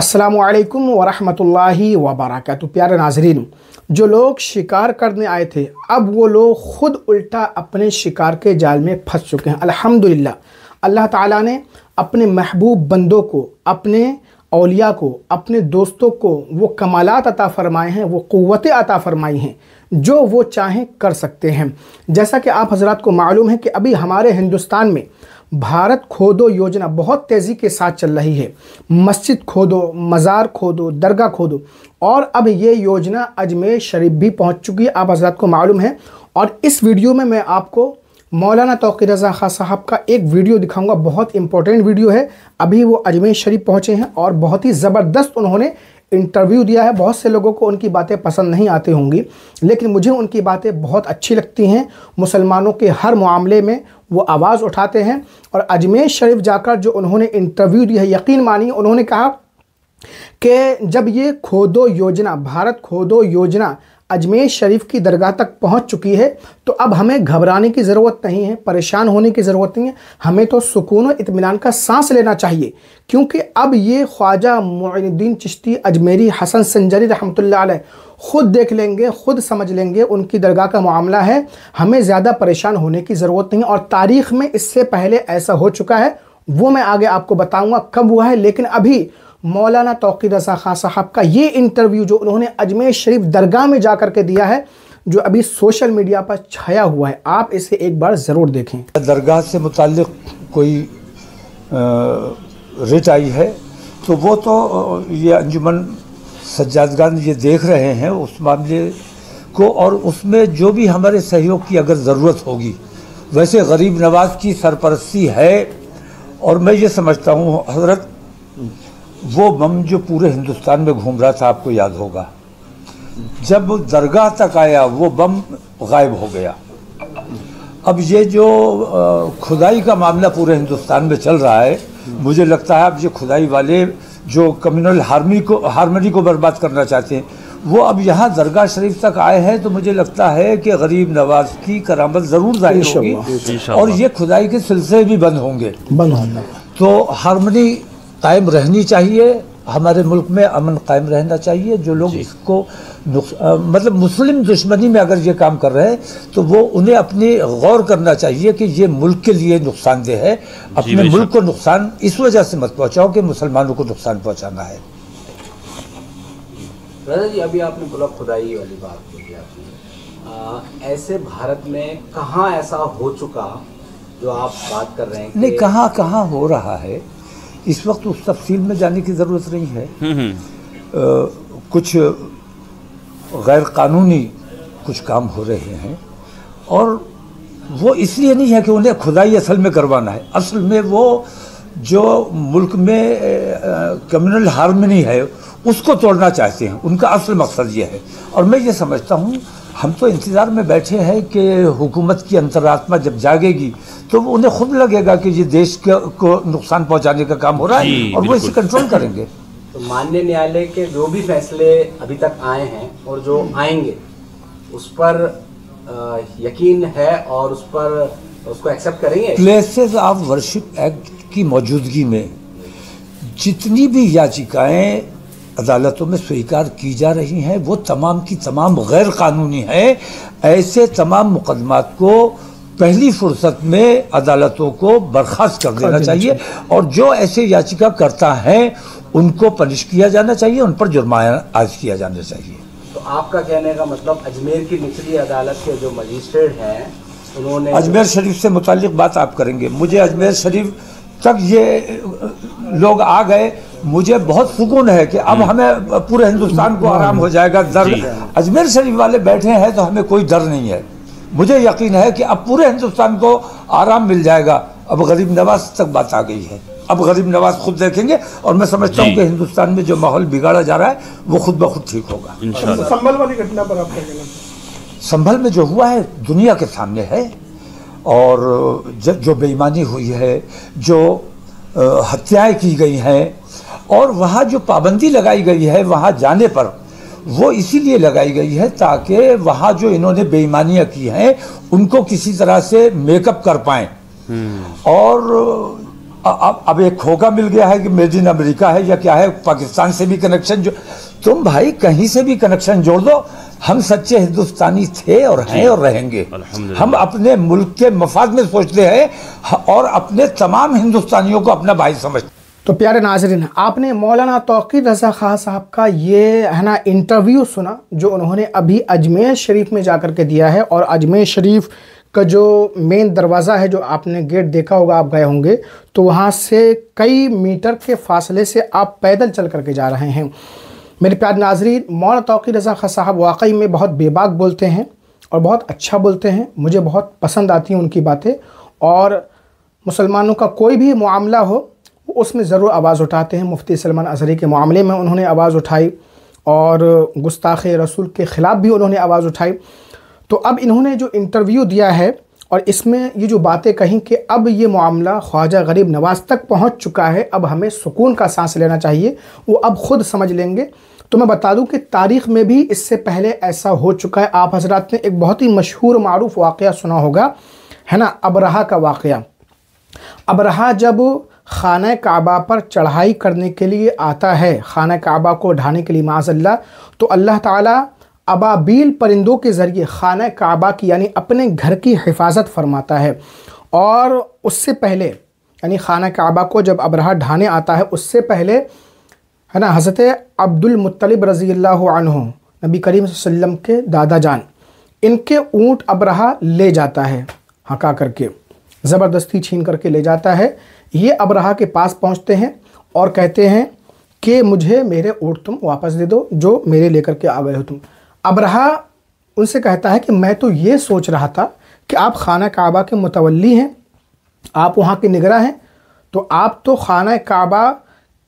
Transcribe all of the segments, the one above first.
अस्सलामुअलैकुम वरहमतुल्लाहि वबरकातुहू। प्यारे नाज़रीन, जो लोग शिकार करने आए थे अब वो लोग ख़ुद उल्टा अपने शिकार के जाल में फंस चुके हैं। अल्हम्दुलिल्लाह, अल्लाह ताला ने अपने महबूब बंदों को, अपने औलिया को, अपने दोस्तों को वो कमालात अता फ़रमाए हैं, वो क़ुव्वतें अता फ़रमाई हैं जो वो चाहें कर सकते हैं। जैसा कि आप हज़रात को मालूम है कि अभी हमारे हिंदुस्तान में भारत खोदो योजना बहुत तेज़ी के साथ चल रही है। मस्जिद खोदो, मज़ार खोदो, दरगाह खोदो, और अब ये योजना अजमेर शरीफ भी पहुंच चुकी है, आप हज़रात को मालूम है। और इस वीडियो में मैं आपको मौलाना तौक़ीर रज़ा ख़ान साहब का एक वीडियो दिखाऊंगा, बहुत इंपॉर्टेंट वीडियो है। अभी वो अजमेर शरीफ पहुँचे हैं और बहुत ही ज़बरदस्त उन्होंने इंटरव्यू दिया है। बहुत से लोगों को उनकी बातें पसंद नहीं आती होंगी, लेकिन मुझे उनकी बातें बहुत अच्छी लगती हैं। मुसलमानों के हर मामले में वो आवाज़ उठाते हैं। और अजमेर शरीफ जाकर जो उन्होंने इंटरव्यू दिया है, यकीन मानिए, उन्होंने कहा कि जब ये खोदो योजना, भारत खोदो योजना अजमेर शरीफ की दरगाह तक पहुंच चुकी है तो अब हमें घबराने की ज़रूरत नहीं है, परेशान होने की ज़रूरत नहीं है। हमें तो सुकून और इत्मीनान का सांस लेना चाहिए, क्योंकि अब ये ख्वाजा मुइनुद्दीन चिश्ती अजमेरी हसन संजरी रहमतुल्लाह अलैह ख़ुद देख लेंगे, ख़ुद समझ लेंगे, उनकी दरगाह का मामला है। हमें ज़्यादा परेशान होने की ज़रूरत नहीं है। और तारीख़ में इससे पहले ऐसा हो चुका है, वो मैं आगे आपको बताऊँगा कब हुआ है। लेकिन अभी मौलाना तौक़ीर रज़ा ख़ान साहब का ये इंटरव्यू जो उन्होंने अजमेर शरीफ दरगाह में जा कर के दिया है, जो अभी सोशल मीडिया पर छाया हुआ है, आप इसे एक बार ज़रूर देखें। दरगाह से मुताल्लिक़ कोई रिट आई है तो वो तो ये अंजुमन सज्जादगान ये देख रहे हैं उस मामले को, और उसमें जो भी हमारे सहयोग की अगर ज़रूरत होगी। वैसे गरीब नवाज की सरपरस्ती है, और मैं ये समझता हूँ हज़रत, वो बम जो पूरे हिंदुस्तान में घूम रहा था, आपको याद होगा, जब दरगाह तक आया वो बम गायब हो गया। अब ये जो खुदाई का मामला पूरे हिंदुस्तान में चल रहा है, मुझे लगता है अब ये खुदाई वाले जो कम्युनल हारमनी को बर्बाद करना चाहते हैं, वो अब यहाँ दरगाह शरीफ तक आए हैं। तो मुझे लगता है कि गरीब नवाज की करामत ज़रूर ज़ाहिर होगी और ये खुदाई के सिलसिले भी बंद होंगे। तो हारमनी कायम रहनी चाहिए, हमारे मुल्क में अमन कायम रहना चाहिए। जो लोग इसको मतलब मुस्लिम दुश्मनी में अगर ये काम कर रहे हैं तो वो उन्हें अपनी गौर करना चाहिए कि ये मुल्क के लिए नुकसानदेह है। अपने मुल्क को नुकसान इस वजह से मत पहुंचाओ कि मुसलमानों को नुकसान पहुंचाना है। दादा जी, अभी आपने बोला खुदाई वाली बात बोली आपने, ऐसे भारत में कहाँ ऐसा हो चुका जो आप बात कर रहे हैं? नहीं, कहाँ हो रहा है इस वक्त उस तफसील में जाने की ज़रूरत नहीं है। कुछ गैर कानूनी कुछ काम हो रहे हैं, और वो इसलिए नहीं है कि उन्हें खुदाई असल में करवाना है। असल में वो जो मुल्क में कम्युनल हारमनी है उसको तोड़ना चाहते हैं, उनका असल मकसद ये है। और मैं ये समझता हूँ, हम तो इंतज़ार में बैठे हैं कि हुकूमत की अंतरात्मा जब जागेगी तो उन्हें खुद लगेगा कि ये देश को नुकसान पहुंचाने का काम हो रहा है, और वो इसे कंट्रोल करेंगे। तो माननीय न्यायालय के जो भी फैसले अभी तक आए हैं और जो आएंगे उस पर यकीन है और उस पर उसको एक्सेप्ट करेंगे? प्लेसेस ऑफ वर्शिप एक्ट की मौजूदगी में जितनी भी याचिकाएं अदालतों में स्वीकार की जा रही हैं वो तमाम की तमाम गैर कानूनी है। ऐसे तमाम मुकदमात को पहली फुर्सत में अदालतों को बर्खास्त कर देना चाहिए, और जो ऐसे याचिका करता है उनको पनिश किया जाना चाहिए, उन पर जुर्माना आयद किया जाना चाहिए। तो आपका कहने का मतलब अजमेर की निचली अदालत के जो मजिस्ट्रेट हैं उन्होंने अजमेर शरीफ से मुताल्लिक बात आप करेंगे। मुझे अजमेर शरीफ तक ये लोग आ गए, मुझे बहुत सुकून है कि अब हमें पूरे हिंदुस्तान को आराम हो जाएगा। डर अजमेर शरीफ वाले बैठे हैं तो हमें कोई डर नहीं है। मुझे यकीन है कि अब पूरे हिंदुस्तान को आराम मिल जाएगा। अब गरीब नवाज तक बात आ गई है, अब गरीब नवाज खुद देखेंगे, और मैं समझता हूँ कि हिंदुस्तान में जो माहौल बिगाड़ा जा रहा है वो खुद ब खुद ठीक होगा। संभल वाली घटना पर आपका कहना? संभल में जो हुआ है दुनिया के सामने है, और जो बेईमानी हुई है, जो हत्याएं की गई हैं, और वहाँ जो पाबंदी लगाई गई है वहाँ जाने पर, वो इसीलिए लगाई गई है ताकि वहाँ जो इन्होंने बेईमानियाँ की हैं उनको किसी तरह से मेकअप कर पाएँ। और अब एक खोका मिल गया है कि मेड इन अमेरिका है या क्या है, पाकिस्तान से भी कनेक्शन जो, तुम भाई कहीं से भी कनेक्शन जोड़ दो, हम सच्चे हिंदुस्तानी थे और हैं और रहेंगे। हम अपने मुल्क के मफाद में सोचते हैं और अपने तमाम हिंदुस्तानियों को अपना भाई समझते। तो प्यारे नाज़रीन, आपने मौलाना तौक़ीर रज़ा खां साहब का ये है ना इंटरव्यू सुना जो उन्होंने अभी अजमेर शरीफ में जाकर के दिया है। और अजमेर शरीफ का जो मेन दरवाज़ा है, जो आपने गेट देखा होगा, आप गए होंगे, तो वहाँ से कई मीटर के फासले से आप पैदल चल करके जा रहे हैं। मेरे प्यारे नाज़रीन, मौलाना तौक़ीर रज़ा खां साहब वाकई में बहुत बेबाक बोलते हैं और बहुत अच्छा बोलते हैं। मुझे बहुत पसंद आती हैं उनकी बातें। और मुसलमानों का कोई भी मामला हो उसमें ज़रूर आवाज़ उठाते हैं। मुफ्ती सलमान अज़हरी के मामले में उन्होंने आवाज़ उठाई और गुस्ताख़ रसूल के ख़िलाफ़ भी उन्होंने आवाज़ उठाई। तो अब इन्होंने जो इंटरव्यू दिया है और इसमें ये जो बातें कहीं कि अब ये मामला ख्वाजा गरीब नवाज़ तक पहुंच चुका है, अब हमें सुकून का सांस लेना चाहिए, वो अब ख़ुद समझ लेंगे। तो मैं बता दूं कि तारीख़ में भी इससे पहले ऐसा हो चुका है। आप हज़रात ने एक बहुत ही मशहूर मारूफ वाक़या सुना होगा, है ना, अबरहा का वाक़या। अबरहा जब खाना काबा पर चढ़ाई करने के लिए आता है, खाना काबा को ढाने के लिए माज़अल्लाह, तो अल्लाह ताला अबाबील परिंदों के ज़रिए खाना काबा की यानी अपने घर की हिफाजत फरमाता है। और उससे पहले यानी खाना काबा को जब अबरहा ढाने आता है, उससे पहले है ना हज़रत अब्दुल मुत्तलिब रज़ियल्लाहु अन्हु, नबी करीम सल्लल्लाहु अलैहि वसल्लम के दादा जान, इनके ऊँट अबरहा ले जाता है, हका करके ज़बरदस्ती छीन करके ले जाता है। ये अबरहा के पास पहुंचते हैं और कहते हैं कि मुझे मेरे ऊँट तुम वापस दे दो जो मेरे लेकर के आ गए हो तुम। अबरहा उनसे कहता है कि मैं तो ये सोच रहा था कि आप खाना काबा के मुतवल्ली हैं, आप वहाँ के निगरां हैं, तो आप तो खाना काबा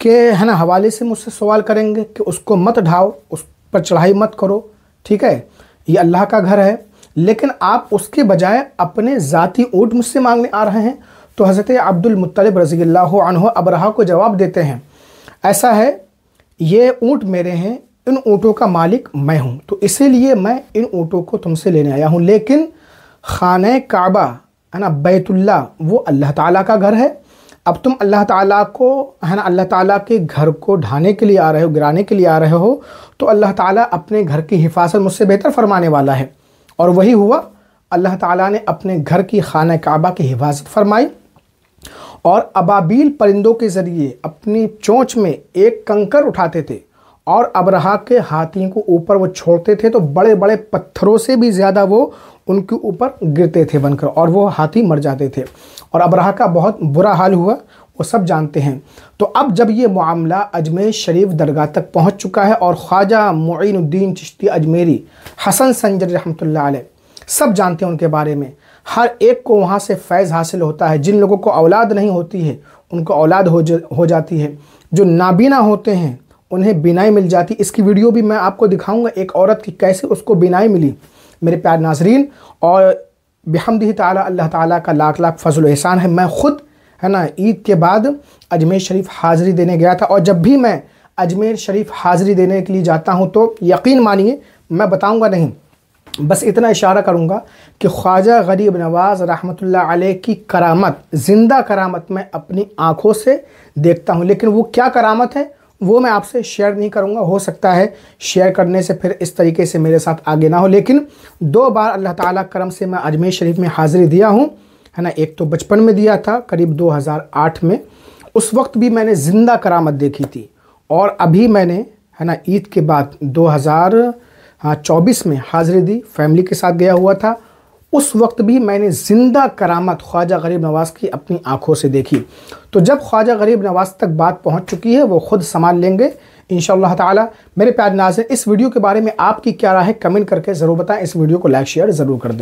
के है ना हवाले से मुझसे सवाल करेंगे कि उसको मत ढाओ, उस पर चढ़ाई मत करो, ठीक है, ये अल्लाह का घर है। लेकिन आप उसके बजाय अपने ज़ाती ऊँट मुझसे मांगने आ रहे हैं। तो हज़रत अब्दुल मुत्तलिब रज़ियल्लाहु अन्हु अबरहा को जवाब देते हैं, ऐसा है, ये ऊँट मेरे हैं, इन ऊँटों का मालिक मैं हूँ, तो इसीलिए मैं इन ऊँटों को तुमसे लेने आया हूँ। लेकिन खाने काबा है ना, बैतुल्लाह, वो अल्लाह ताला का घर है। अब तुम अल्लाह ताला को है ना, अल्लाह ताला के घर को ढाने के लिए आ रहे हो, गिराने के लिए आ रहे हो, तो अल्लाह ताला अपने घर की हिफाजत मुझसे बेहतर फरमाने वाला है। और वही हुआ, अल्लाह ताला ने अपने घर की खाना काबा की हिफाजत फरमाई और अबाबील परिंदों के ज़रिए अपनी चोंच में एक कंकर उठाते थे और अबरहा के हाथियों को ऊपर वो छोड़ते थे, तो बड़े बड़े पत्थरों से भी ज़्यादा वो उनके ऊपर गिरते थे बनकर और वो हाथी मर जाते थे और अबरहा का बहुत बुरा हाल हुआ, वो सब जानते हैं। तो अब जब ये मामला अजमेर शरीफ दरगाह तक पहुँच चुका है और ख्वाजा मुईनुद्दीन चिश्ती अजमेरी, हसन संजरी रहमतुल्लाह अलैह, सब जानते हैं उनके बारे में, हर एक को वहाँ से फैज़ हासिल होता है। जिन लोगों को औलाद नहीं होती है उनको औलाद हो जाती है, जो नाबीना होते हैं उन्हें बीनाई मिल जाती। इसकी वीडियो भी मैं आपको दिखाऊंगा, एक औरत की कैसे उसको बीनाई मिली मेरे प्यार नाजरीन। और बिहम्दिही ताला, अल्लाह ताला का लाख लाख फजल एहसान है। मैं ख़ुद है ना ईद के बाद अजमेर शरीफ हाज़िरी देने गया था और जब भी मैं अजमेर शरीफ हाज़िरी देने के लिए जाता हूँ तो यकीन मानिए, मैं बताऊँगा नहीं, बस इतना इशारा करूँगा कि ख्वाजा गरीब नवाज़ रहमतुल्लाह अलैह की करामत, ज़िंदा करामत मैं अपनी आँखों से देखता हूँ। लेकिन वो क्या करामत है वो मैं आपसे शेयर नहीं करूँगा। हो सकता है शेयर करने से फिर इस तरीके से मेरे साथ आगे ना हो। लेकिन 2 बार अल्लाह ताला करम से मैं अजमेर शरीफ में हाज़िरी दिया हूँ, है ना। एक तो बचपन में दिया था करीब 2008 में, उस वक्त भी मैंने ज़िंदा करामत देखी थी। और अभी मैंने है ना ईद के बाद 2024 में हाज़िरी दी, फैमिली के साथ गया हुआ था। उस वक्त भी मैंने ज़िंदा करामत ख्वाजा गरीब नवाज़ की अपनी आँखों से देखी। तो जब ख्वाजा गरीब नवाज़ तक बात पहुँच चुकी है वो ख़ुद संभाल लेंगे इंशाअल्लाह ताला। मेरे प्यारे नाज़रीन, इस वीडियो के बारे में आपकी क्या राय है कमेंट करके ज़रूर बताएं। इस वीडियो को लाइक शेयर ज़रूर कर दें।